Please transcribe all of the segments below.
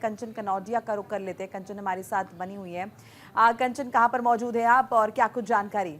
कंचन कनौजिया का रुख कर लेते हैं। कंचन हमारे साथ बनी हुई है। कंचन, कहाँ पर मौजूद है आप और क्या कुछ जानकारी?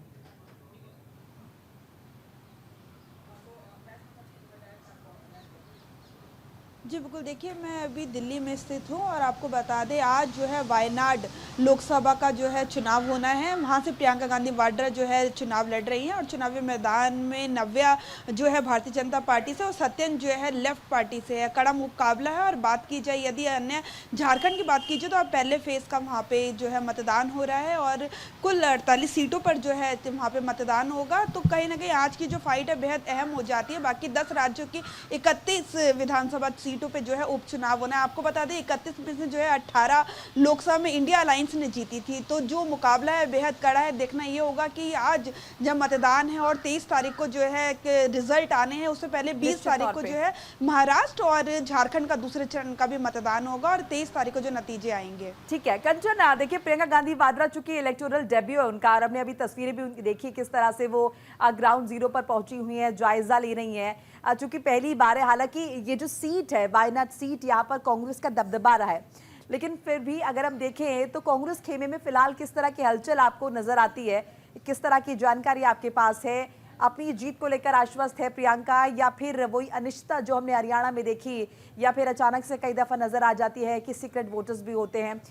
जी बिल्कुल, देखिए मैं अभी दिल्ली में स्थित हूँ और आपको बता दें आज जो है वायनाड लोकसभा का जो है चुनाव होना है। वहाँ से प्रियंका गांधी वाड्रा जो है चुनाव लड़ रही हैं और चुनावी मैदान में नव्या जो है भारतीय जनता पार्टी से और सत्यन जो है लेफ्ट पार्टी से है। कड़ा मुकाबला है। और बात की जाए यदि अन्य झारखंड की बात कीजिए तो अब पहले फेज़ का वहाँ पे जो है मतदान हो रहा है और कुल 48 सीटों पर जो है वहाँ पे मतदान होगा। तो कहीं ना कहीं आज की जो फाइट है बेहद अहम हो जाती है। बाकी 10 राज्यों की 31 विधानसभा सीटों पे जो है उपचुनाव होना है। आपको बता दें 31 में से जो है 18 लोकसभा में इंडिया अलायंस ने जीती थी। तो जो मुकाबला है बेहद कड़ा है। देखना ये होगा कि आज जब मतदान है और 23 तारीख को जो है रिजल्ट आने हैं, उससे पहले 20 तारीख को जो है महाराष्ट्र और झारखंड का दूसरे चरण का भी मतदान होगा और 23 तारीख को जो नतीजे आएंगे। ठीक है कंचन, देखिए प्रियंका गांधी वाड्रा चूंकि इलेक्टोरल डेब्यू है उनका, और हमने अभी तस्वीरें भी उनकी देखी किस तरह से वो ग्राउंड जीरो पर पहुंची हुई है, जायजा ले रही है। चूंकि पहली बार है, हालांकि ये जो सीट है वायनाड सीट, यहाँ पर कांग्रेस का दबदबा रहा है, लेकिन फिर भी अगर हम देखें तो कांग्रेस खेमे में फिलहाल किस तरह की हलचल आपको नजर आती है, किस तरह की जानकारी आपके पास है? अपनी जीत को लेकर आश्वस्त है प्रियंका, या फिर वही अनिश्चितता जो हमने हरियाणा में देखी, या फिर अचानक से कई दफा नजर आ जाती है कि सीक्रेट वोटर्स भी होते हैं,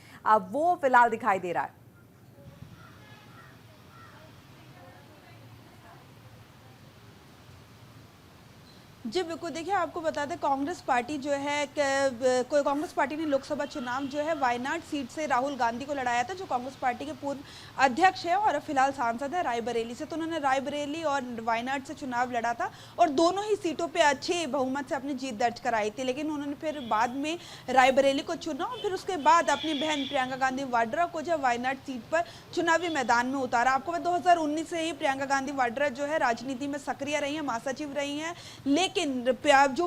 वो फिलहाल दिखाई दे रहा है? जी बिल्कुल, देखिए आपको बता दें कांग्रेस पार्टी जो है कांग्रेस पार्टी ने लोकसभा चुनाव जो है वायनाड सीट से राहुल गांधी को लड़ाया था, जो कांग्रेस पार्टी के पूर्व अध्यक्ष है और फिलहाल सांसद है रायबरेली से। तो उन्होंने रायबरेली और वायनाड से चुनाव लड़ा था और दोनों ही सीटों पे अच्छे बहुमत से अपनी जीत दर्ज कराई थी। लेकिन उन्होंने फिर बाद में रायबरेली को चुना और फिर उसके बाद अपनी बहन प्रियंका गांधी वाड्रा को जो वायनाड सीट पर चुनावी मैदान में उतारा। आपको 2019 से ही प्रियंका गांधी वाड्रा जो है राजनीति में सक्रिय रही है, महासचिव रही हैं। लेकिन जो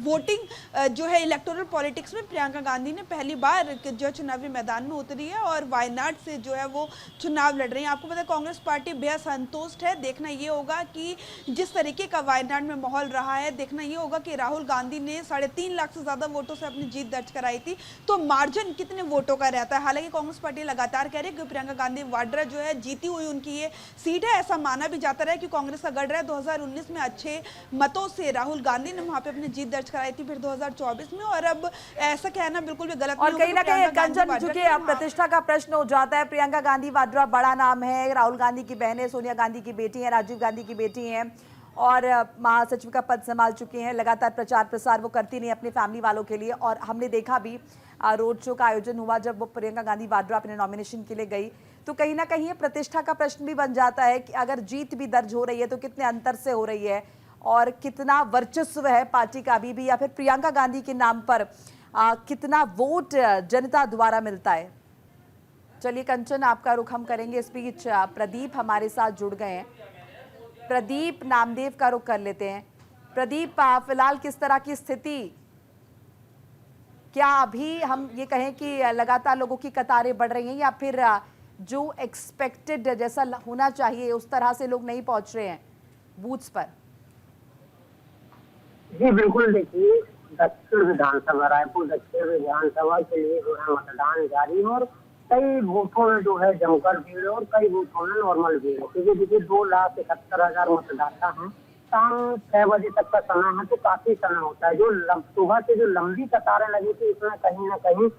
वोटिंग जो है इलेक्टोरल पॉलिटिक्स में प्रियंका गांधी ने पहली बार जो चुनावी मैदान में उतरी है और वायनाड से जो है वो चुनाव लड़ रही है। आपको पता है कांग्रेस पार्टी बेहद संतुष्ट है। देखना ये होगा कि जिस तरीके का वायनाड में माहौल रहा है, देखना ये होगा कि राहुल गांधी ने 3.5 लाख से ज्यादा वोटों से अपनी जीत दर्ज कराई थी, तो मार्जिन कितने वोटों का रहता है। हालांकि कांग्रेस पार्टी लगातार कह रही है कि प्रियंका गांधी वाड्रा जो है जीती हुई उनकी ये सीट है। ऐसा माना भी जाता रहा है कि कांग्रेस का गढ़ रहा है। 2019 में अच्छे मतों से राहुल गांधी ने वहां पे अपनी जीत दर्ज कराई थी, फिर 2024 में, और अब ऐसा कहना बिल्कुल भी गलत और कहीं ना कहीं कंचन चूंकि प्रतिष्ठा का प्रश्न हो जाता है, प्रियंका गांधी वाड्रा बड़ा नाम है, राहुल गांधी की बहन है, सोनिया गांधी की बेटी है, राजीव गांधी की बेटी है और महासचिव का पद संभाल चुकी हैं। लगातार प्रचार प्रसार वो करती नहीं अपने फैमिली वालों के लिए, और हमने देखा भी रोड शो का आयोजन हुआ जब वो प्रियंका गांधी वाड्रा अपने नॉमिनेशन के लिए गई। तो कहीं ना कहीं प्रतिष्ठा का प्रश्न भी बन जाता है कि अगर जीत भी दर्ज हो रही है तो कितने अंतर से हो रही है और कितना वर्चस्व है पार्टी का अभी भी, या फिर प्रियंका गांधी के नाम पर कितना वोट जनता द्वारा मिलता है। चलिए कंचन, आपका रुख हम करेंगे। इस बीच प्रदीप हमारे साथ जुड़ गए हैं। प्रदीप नामदेव का रुख कर लेते हैं। प्रदीप, फिलहाल किस तरह की स्थिति, क्या अभी हम ये कहें कि लगातार लोगों की कतारें बढ़ रही हैं, या फिर जो एक्सपेक्टेड जैसा होना चाहिए उस तरह से लोग नहीं पहुंच रहे हैं बूथ्स पर? जी बिल्कुल, देखिए दक्षिण विधानसभा, रायपुर दक्षिण विधानसभा के लिए जो है मतदान जारी है और कई बूथों में जो है जमकर भीड़ है और कई बूथों में नॉर्मल भीड़ है, क्योंकि देखिए 2,71,000 मतदाता हैं। शाम 6 बजे तक का समय है, तो काफी समय होता है। जो सुबह से जो लंबी कतारें लगी थी, इसमें कहीं ना कहीं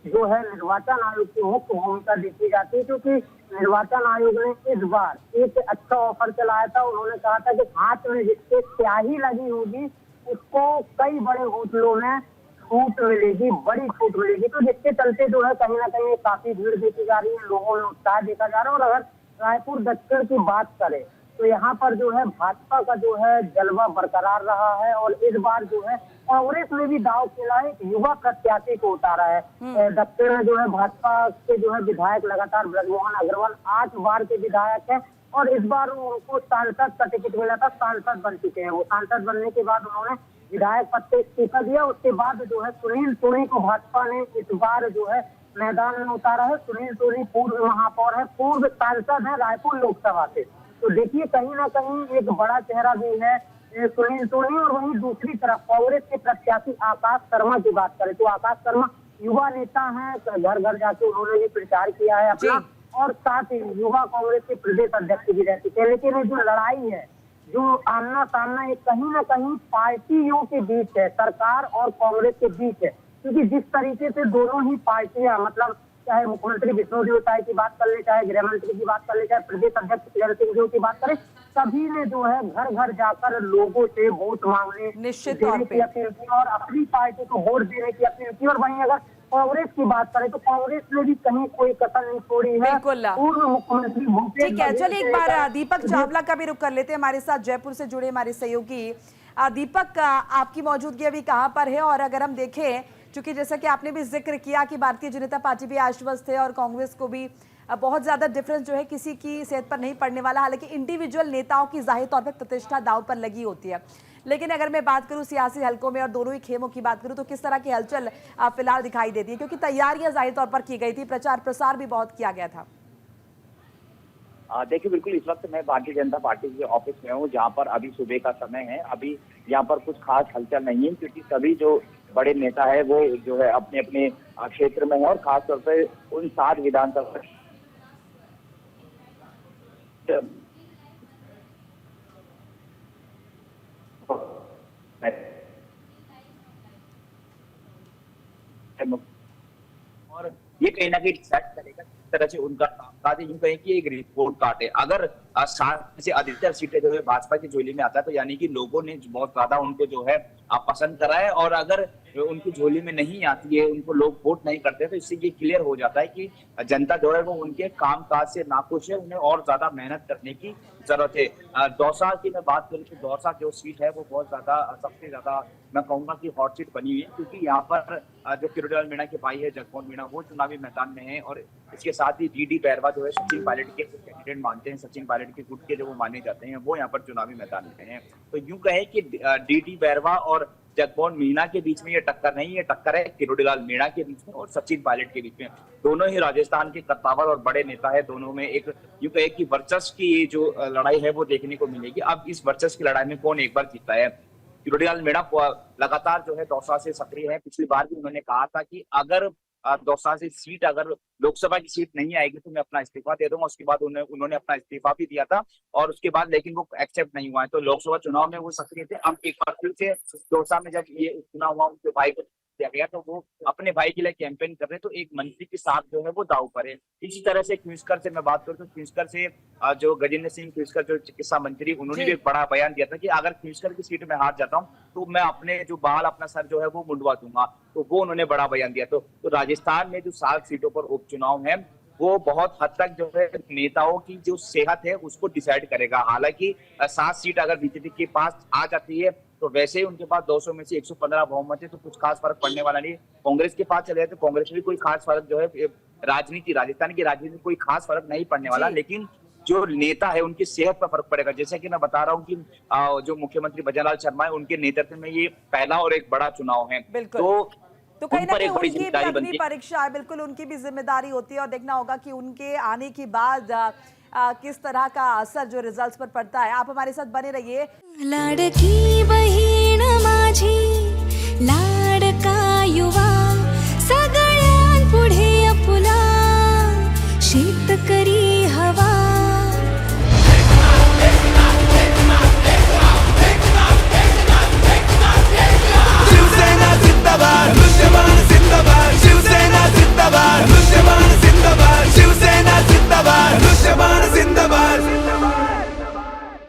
जो है निर्वाचन आयोग की मुख्य भूमिका देखी जाती है, क्योंकि निर्वाचन आयोग ने इस बार एक अच्छा ऑफर चलाया था। उन्होंने कहा था कि हाथ में जिसके स्याही लगी होगी उसको कई बड़े होटलों में छूट मिलेगी, बड़ी छूट मिलेगी। तो जिसके चलते जो है कहीं ना कहीं काफी भीड़ देखी जा रही है, लोगों में उत्साह देखा जा रहा है। और अगर रायपुर दक्षिण की बात करें तो यहाँ पर जो है भाजपा का जो है जलवा बरकरार रहा है और इस बार जो है कांग्रेस ने भी दांव खेला है, युवा प्रत्याशी को उतारा है। दक्षिण में जो है भाजपा के जो है विधायक लगातार ब्रजमोहन अग्रवाल 8 बार के विधायक हैं और इस बार उनको सांसद का टिकट मिला था, सांसद बन चुके हैं। वो सांसद बनने के बाद उन्होंने विधायक पद से इस्तीफा दिया। उसके बाद जो है सुनील सोनी को भाजपा ने इस बार जो है मैदान में उतारा है। सुनील सोनी पूर्व महापौर है, पूर्व सांसद है रायपुर लोकसभा से। तो देखिए कहीं ना कहीं एक बड़ा चेहरा भी है सुनील सोनी, और वहीं दूसरी तरफ कांग्रेस के प्रत्याशी आकाश शर्मा की बात करें तो आकाश शर्मा युवा नेता हैं, घर घर जाके उन्होंने भी प्रचार किया है अपना, और साथ ही युवा कांग्रेस के प्रदेश अध्यक्ष भी रह चुके हैं। लेकिन ये जो लड़ाई है, जो आमना सामना, ये कहीं ना कहीं पार्टियों के बीच है, सरकार और कांग्रेस के बीच है, क्योंकि जिस तरीके से दोनों ही पार्टियां, मतलब चाहे मुख्यमंत्री विष्णुदेव साय की बात कर ले, चाहे गृह मंत्री की बात कर ले, चाहे प्रदेश अध्यक्ष किरण सिंह देव की बात करें, सभी ने जो है घर घर जाकर लोगों से वोट मांगने निश्चित तौर देने पे की अपील की और अपनी पार्टी को वोट देने की अपील की। और वहीं अगर कांग्रेस की बात करें तो कांग्रेस ने भी कहीं कोई कसर नहीं छोड़ी है। बिल्कुल। पूर्व मुख्यमंत्री भूपेश ठीक है, बघेल चलिए एक से बार लेकर- दीपक चावला का भी रुख कर लेते हैं, हमारे साथ जयपुर से जुड़े हमारे सहयोगी। दीपक, आपकी मौजूदगी अभी कहां पर है? और अगर हम देखें, चूंकि जैसा कि आपने भी जिक्र किया कि भारतीय जनता पार्टी भी आश्वस्त है और कांग्रेस को भी बहुत ज्यादा डिफरेंस जो है किसी की सेहत पर नहीं पड़ने वाला, हालांकि इंडिविजुअल नेताओं की जाहिर तौर पर प्रतिष्ठा दांव पर लगी होती है। लेकिन अगर मैं बात करूं सियासी हलकों में और दोनों ही खेमों की बात करूं तो किस तरह की हलचल फिलहाल दिखाई देती है? क्योंकि तैयारियां जाहिर तौर पर की गई थी, प्रचार प्रसार भी बहुत किया गया था। देखिए, बिल्कुल इस वक्त मैं भारतीय जनता पार्टी के ऑफिस में हूँ, जहाँ पर अभी सुबह का समय है। अभी यहाँ पर कुछ खास हलचल नहीं है, क्योंकि सभी जो बड़े नेता है वो जो है अपने अपने क्षेत्र में है, और खासतौर पर उन 7 विधानसभा और ये कहीं ना कहीं डिसाइड करेगा किस तरह से उनका कामकाज है। यूं कहें कि एक रिपोर्ट कार्ड है। अगर 60 से अधिकतर सीटें जो है भाजपा की झोली में आता है, तो यानी कि लोगों ने बहुत ज्यादा उनको जो है पसंद करा है। और अगर उनकी झोली में नहीं आती है, उनको लोग वोट नहीं करते, तो इससे ये क्लियर हो जाता है कि जनता जो है वो उनके कामकाज से नाखुश है, उन्हें और ज्यादा मेहनत करने की जरूरत है। दौसा की मैं बात करूँ तो दौसा जो सीट है वो बहुत ज्यादा, सबसे ज्यादा मैं कहूंगा कि हॉट सीट बनी हुई है, क्योंकि यहाँ पर जो किरोड़ीलाल मीणा के भाई है जगमोहन मीणा, वो चुनावी मैदान में है। और इसके साथ ही डी बैरवा जो है सचिन पायलट के कैंडिडेट मानते हैं, सचिन पायलट के गुट के जो वो माने जाते हैं, वो यहाँ पर चुनावी मैदान में हैं। तो यूं कहे कि डी बैरवा और जगमोहन मीणा के बीच में ये टक्कर नहीं है, टक्कर है किरोड़ीलाल मीणा के बीच में और सचिन पायलट के बीच में। दोनों ही राजस्थान के कद्दावर और बड़े नेता है, दोनों में एक यूं कहे कि वर्चस्व की ये जो लड़ाई है वो देखने को मिलेगी। अब इस वर्चस्व की लड़ाई में कौन एक बार जीतता है? किरोड़ीलाल मीणा लगातार जो है दौसा से सक्रिय है। पिछली बार भी उन्होंने कहा था कि अगर दौसा से सीट, अगर लोकसभा की सीट नहीं आएगी तो मैं अपना इस्तीफा दे दूंगा। उसके बाद उन्होंने अपना इस्तीफा भी दिया था, और उसके बाद लेकिन वो एक्सेप्ट नहीं हुआ है। तो लोकसभा चुनाव में वो सक्रिय थे। अब एक बार फिर से दौसा में जब ये चुनाव हुआ, उनके भाई को दिया गया, तो वो अपने भाई के लिए कैंपेन कर रहे हैं। तो एक मंत्री के साथ जो है वो दांव पर है। इसी तरह से क्विंसकर से मैं बात करूं तो क्विंसकर से जो गजेंद्र सिंह क्विंसकर जो चिकित्सा मंत्री, उन्होंने भी एक बड़ा बयान दिया था कि अगर क्विंसकर की सीट में हार जाता हूं तो मैं अपने जो बाल, अपना सर जो है वो मुंडवा दूंगा। तो वो उन्होंने बड़ा बयान दिया। तो राजस्थान में जो 7 सीटों पर उपचुनाव है वो बहुत हद तक जो है नेताओं की जो सेहत है उसको डिसाइड करेगा। हालांकि 7 सीट अगर बीजेपी के पास आ जाती है तो वैसे ही उनके पास 200 में से 115 बहुमत है, तो कुछ खास फर्क पड़ने वाला नहीं। कांग्रेस के पास चले जाए तो कांग्रेस में भी कोई खास फर्क जो है राजस्थान की राजनीति में कोई खास फर्क नहीं पड़ने वाला। लेकिन जो नेता है उनकी सेहत पर फर्क पड़ेगा। जैसे कि मैं बता रहा हूँ कि जो मुख्यमंत्री भजनलाल शर्मा है, उनके नेतृत्व में ये पहला और एक बड़ा चुनाव है। तो कहीं ना कहीं उनकी भी अग्नि परीक्षा है, बिल्कुल उनकी भी जिम्मेदारी होती है, और देखना होगा कि उनके आने के बाद किस तरह का असर जो रिजल्ट्स पर पड़ता है। आप हमारे साथ बने रहिए। लाडकी बहीण माझी